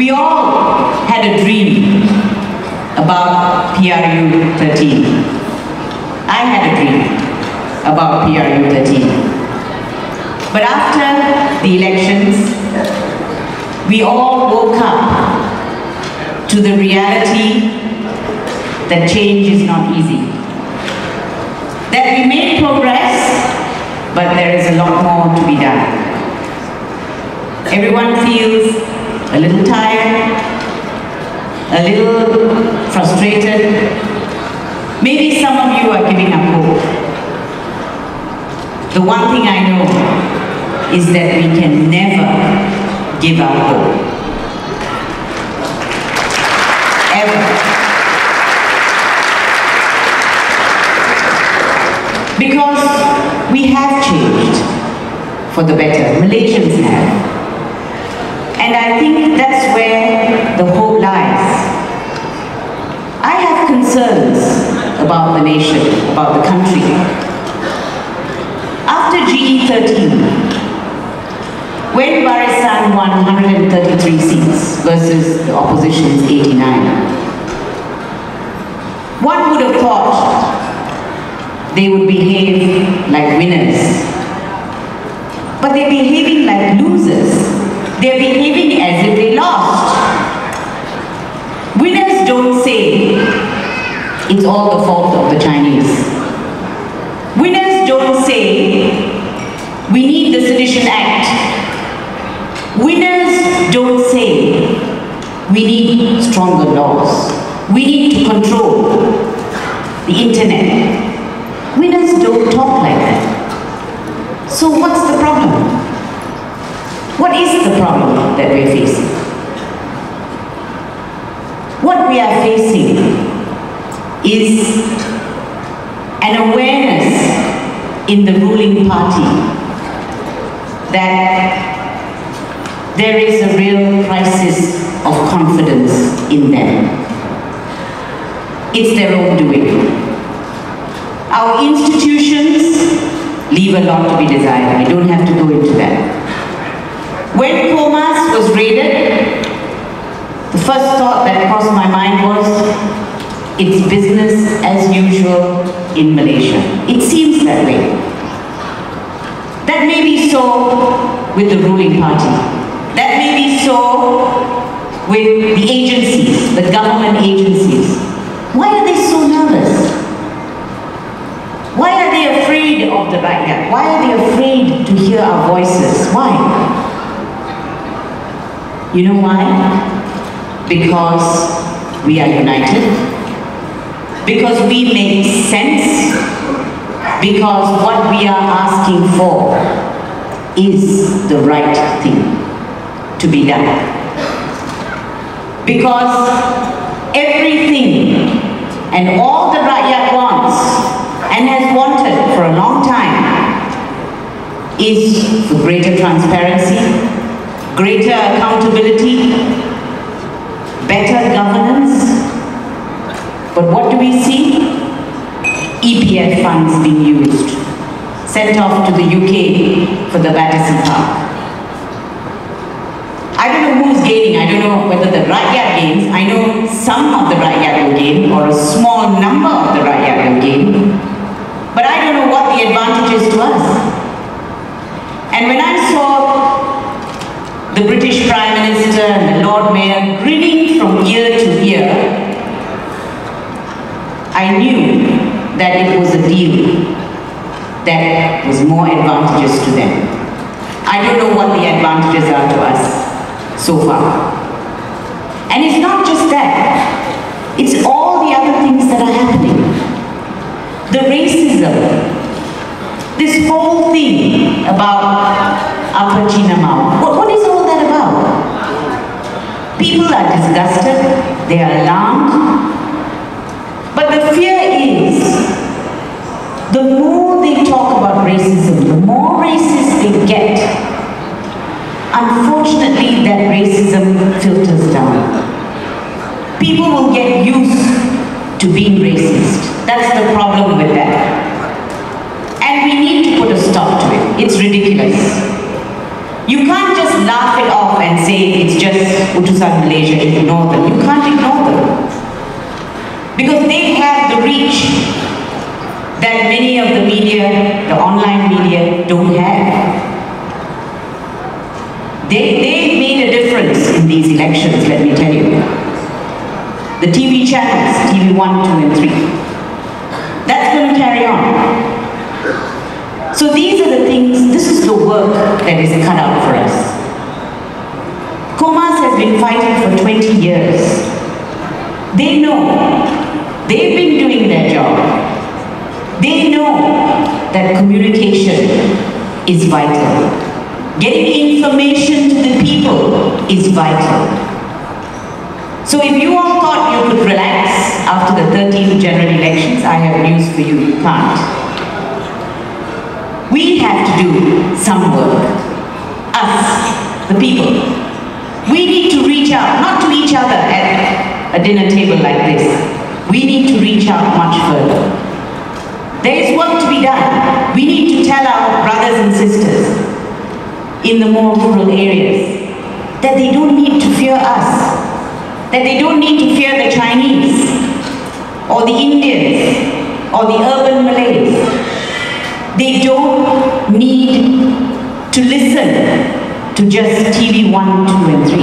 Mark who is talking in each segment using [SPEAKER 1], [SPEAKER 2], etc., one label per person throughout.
[SPEAKER 1] We all had a dream about PRU 13. I had a dream about PRU 13. But after the elections, we all woke up to the reality that change is not easy. That we made progress, but there is a lot more to be done. Everyone feels a little tired, a little frustrated. Maybe some of you are giving up hope. The one thing I know is that we can never give up hope. Ever. Because we have changed for the better. Malaysians have. And I think that's where the hope lies. I have concerns about the nation, about the country. After GE 13, when Barisan won 133 seats versus the opposition's 89, one would have thought they would behave like winners. But they're behaving like losers. They're behaving as if they lost. Winners don't say it's all the fault of the Chinese. Winners don't say we need the Sedition Act. Winners don't say we need stronger laws. We need to control the internet. Winners don't talk like that. So what's the problem? What is the problem that we're facing? What we are facing is an awareness in the ruling party that there is a real crisis of confidence in them. It's their own doing. Our institutions leave a lot to be desired. I don't have to go into that. When Komas was raided, the first thought that crossed my mind was, it's business as usual in Malaysia. It seems that way. That may be so with the ruling party. That may be so with the agencies, the government agencies. Why are they so nervous? Why are they afraid of the rakyat? Why are they afraid to hear our voices? Why? You know why? Because we are united. Because we make sense. Because what we are asking for is the right thing to be done. Because everything and all the rakyat wants and has wanted for a long time is for greater transparency, greater accountability, better governance. But what do we see? EPF funds being used, sent off to the UK for the Bersih Park. I don't know who's gaining. I don't know whether the rakyat gains. I know some of the rakyat will gain, or a small number of the rakyat will gain. But I don't know what the advantage is to us. And when I saw the British Prime Minister and the Lord Mayor grinning from ear to ear, I knew that it was a deal that was more advantageous to them. I don't know what the advantages are to us so far. And it's not just that. It's all the other things that are happening. The racism. This whole thing about Upper Chinamau. What is all that about? People are disgusted. They are alarmed. But the fear is, the more they talk about racism, the more racist they get. Unfortunately, that racism filters down. People will get used to being racist. That's the problem with that. And we need to put a stop to it. It's ridiculous. You can't just laugh it off and say it's just Utusan Malaysia, ignore them. You can't ignore them. Because they have the reach that many of the media, the online media, don't have. They made a difference in these elections, let me tell you. The TV channels, TV 1, 2 and 3. That's going to carry on. So these are the things, this is the work that is cut out for us. Komas has been fighting for 20 years. They know, they've been doing their job. They know that communication is vital. Getting information to the people is vital. So if you all thought you could relax after the 13th general elections, I have news for you, you can't. We have to do some work. Us, the people. We need to reach out, not to each other at a dinner table like this. We need to reach out much further. There is work to be done. We need to tell our brothers and sisters in the more rural areas that they don't need to fear us, that they don't need to fear the Chinese or the Indians or the urban Malays. They don't need to listen to just TV 1, 2 and 3.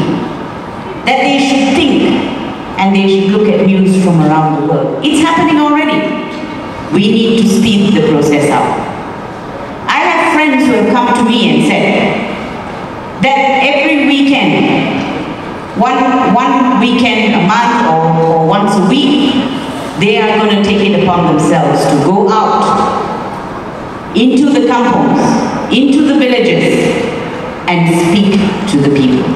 [SPEAKER 1] That they should think and they should look at news from around the world. It's happening already. We need to speed the process up. I have friends who have come to me and said that every weekend, one weekend a month or once a week, they are going to take it upon themselves to go out into the kampongs, into the villages, and speak to the people.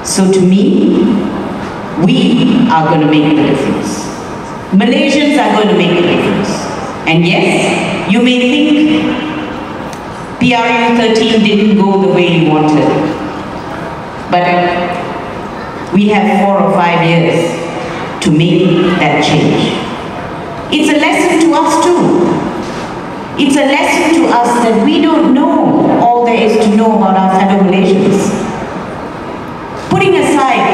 [SPEAKER 1] So to me, we are going to make the difference. Malaysians are going to make the difference. And yes, you may think PRU 13 didn't go the way you wanted. But we have 4 or 5 years to make that change. It's a lesson to us too. It's a lesson to us that we don't know all there is to know about our fellow Malaysians. Putting aside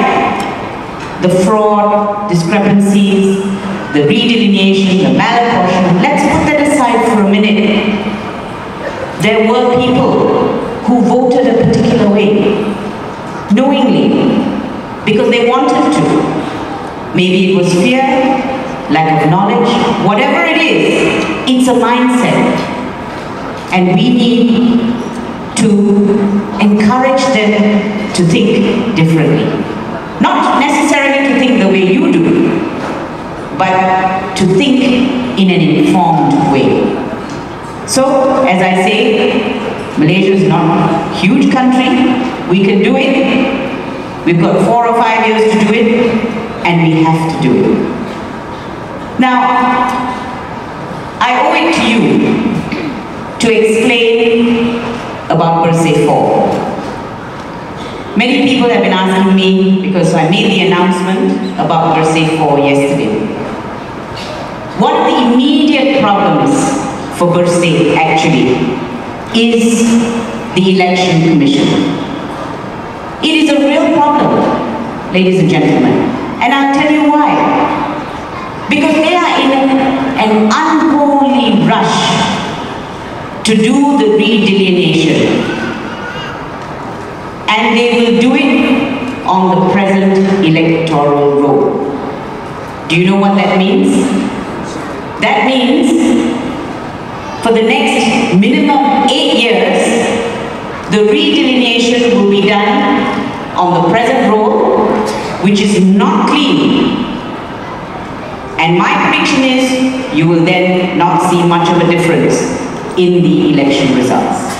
[SPEAKER 1] the fraud, discrepancies, the redelineation, the malapportionment, let's put that aside for a minute. There were people who voted a particular way, knowingly, because they wanted to. Maybe it was fear, lack of knowledge, whatever it is, it's a mindset. And we need to encourage them to think differently. Not necessarily to think the way you do, but to think in an informed way. So, as I say, Malaysia is not a huge country. We can do it. We've got 4 or 5 years to do it, and we have to do it. Now, I owe it to you to explain about Bersih 4. Many people have been asking me, because I made the announcement about Bersih 4 yesterday. One of the immediate problems for Bersih actually is the Election Commission. It is a real problem, ladies and gentlemen, and I'll tell you why. Because they are in an unholy rush to do the redelineation, and they will do it on the present electoral roll. Do you know what that means? That means for the next minimum 8 years, the redelineation will be done on the present roll, which is not clean. And my prediction is you will then not see much of a difference in the election results.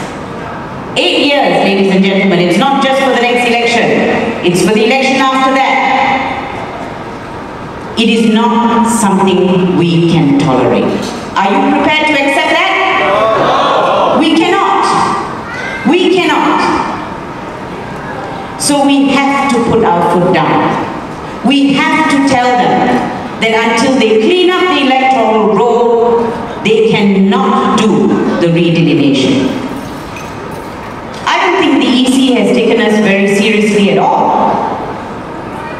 [SPEAKER 1] 8 years, ladies and gentlemen, it's not just for the next election, it's for the election after that. It is not something we can tolerate. Are you prepared to accept that? No. We cannot. We cannot. So we have to put our foot down. We have to tell them that until they clean up the electoral roll, they cannot do the redelineation. I don't think the EC has taken taken us very seriously at all.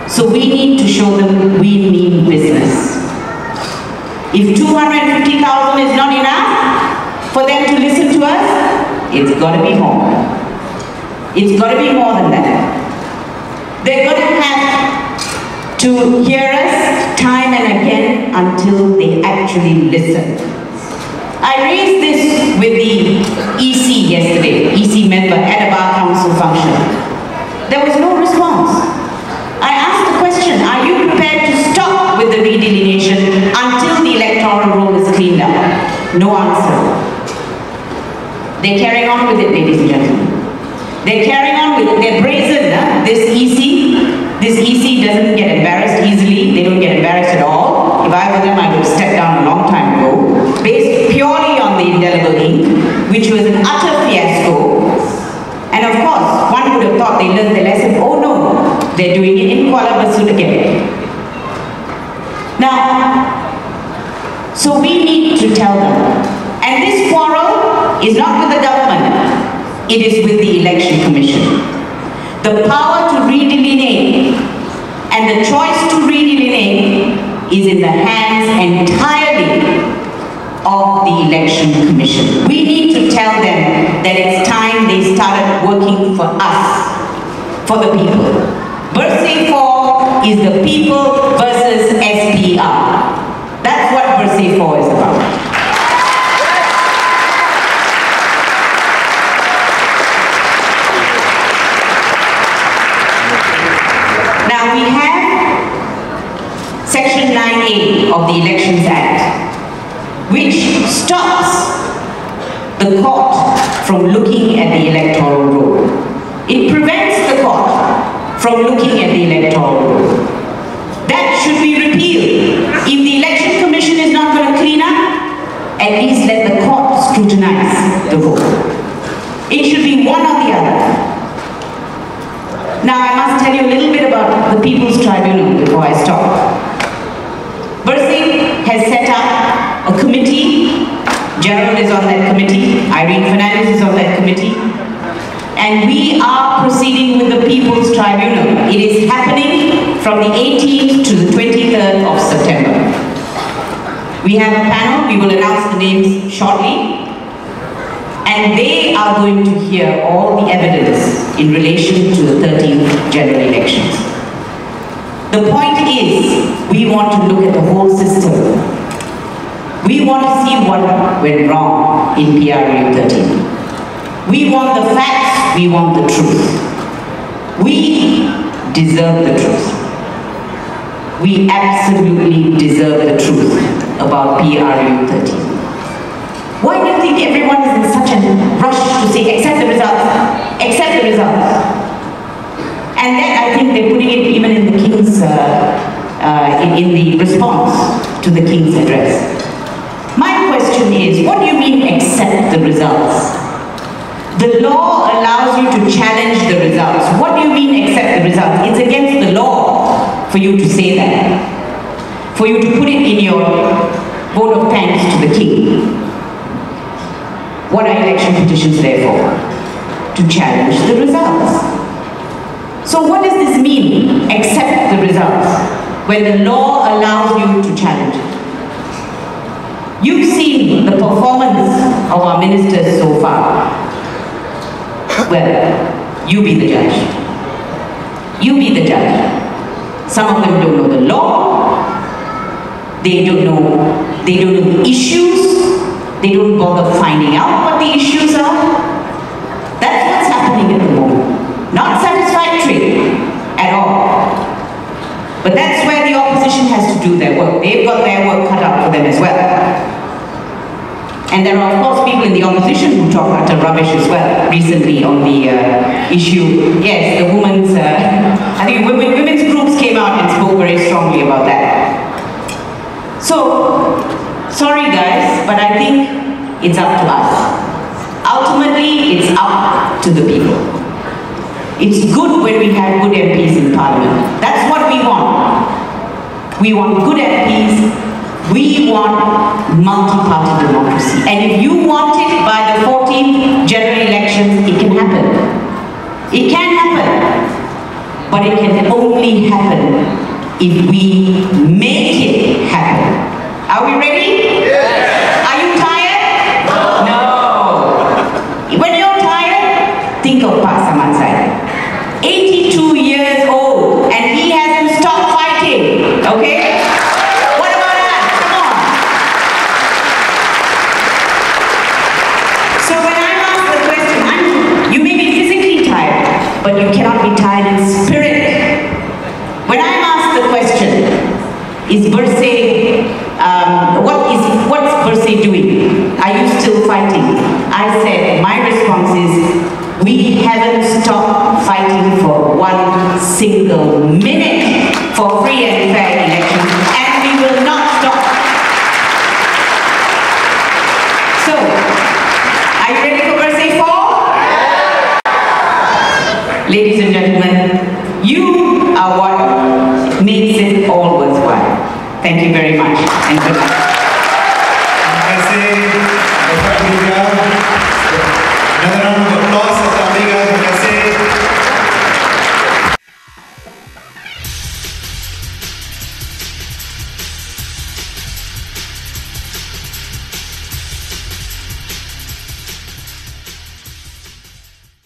[SPEAKER 1] So we need to show them we mean business. If 250,000 is not enough for them to listen to us, it's got to be more. It's got to be more than that. They're going to have to hear us time and again until they actually listen. I raised this with the EC yesterday, EC member at a bar council function. There was no response. I asked the question, are you prepared to stop with the redelineation until the electoral roll is cleaned up? No answer. They're carrying on with it, ladies and gentlemen. They're carrying on with it. They're brazen. This EC doesn't get embarrassed easily. They don't get embarrassed at all. If I were them, I would have stepped down a long time ago. Based purely on the indelible ink, which was an utter fiasco. And of course, one would have thought they learned their lesson. Oh no, they're doing it in Kuala Lumpur again. Now, so we need to tell them. And this quarrel is not with the government. It is with the Election Commission. The power to redelineate and the choice to redelineate is in the hands entirely of the Election Commission. We need to tell them that it's time they started working for us, for the people. Bersih 4 is the people versus SPR. That's what Bersih 4 is about. Now we have Section 9A of the Elections Act, which stops the court from looking at the electoral roll. It prevents the court from looking at the electoral roll. That should be repealed. If the Election Commission is not going to clean up, at least let the court scrutinize the roll. It should be one or the other. Now I must tell you a little bit about the People's Tribunal before I stop. Bersih has set up a committee. Gerald is on that committee. Irene Fernandez is on that committee. And we are proceeding with the People's Tribunal. It is happening from the 18th to the 23rd of September. We have a panel. We will announce the names shortly. And they are going to hear all the evidence in relation to the 13th general elections. The point is, we want to look at the whole system. We want to see what went wrong in PRU 13. We want the facts, we want the truth. We deserve the truth. We absolutely deserve the truth about PRU 13. Why do you think everyone is in such a rush to say, accept the results, accept the results? And then I think they're putting it even in the King's, in the response to the King's address. My question is, what do you mean accept the results? The law allows you to challenge the results. What do you mean accept the results? It's against the law for you to say that. For you to put it in your vote of thanks to the King. What are election petitions there for? To challenge the results. So what does this mean, accept the results, when the law allows you to challenge it? You've seen the performance of our ministers so far. Well, you be the judge. You be the judge. Some of them don't know the law. They don't know the issues. They don't bother finding out what the issues are. That's what's happening at the moment. Not satisfactory at all. But that's where the opposition has to do their work. They've got their work cut out for them as well. And there are, of course, people in the opposition who talk utter rubbish as well. Recently on the issue, yes, the women's, I think women's groups came out and spoke very strongly about that. So, sorry guys, but I think it's up to us. Ultimately, it's up to the people. It's good when we have good MPs in Parliament. That's what we want. We want good MPs. We want multi-party democracy. And if you want it by the 14th general elections, it can happen. It can happen. but it can only happen if we make it happen. Are we ready?
[SPEAKER 2] Yes.
[SPEAKER 1] Are you tired? No. When you're tired, think of Pa Samansai. 82 years old, and he hasn't stopped fighting, okay? What about us? Come on. So when I'm asked the question, you may be physically tired, but you cannot be tired in spirit. When I'm asked the question, is Bersih, what's Bersih doing? Are you still fighting? I said, my response is, we haven't stopped fighting for 1 single minute for free and fair elections, and we will not stop. So, are you ready for Bersih 4? Ladies and gentlemen, you are what makes it all worthwhile. Thank you very much, and good luck.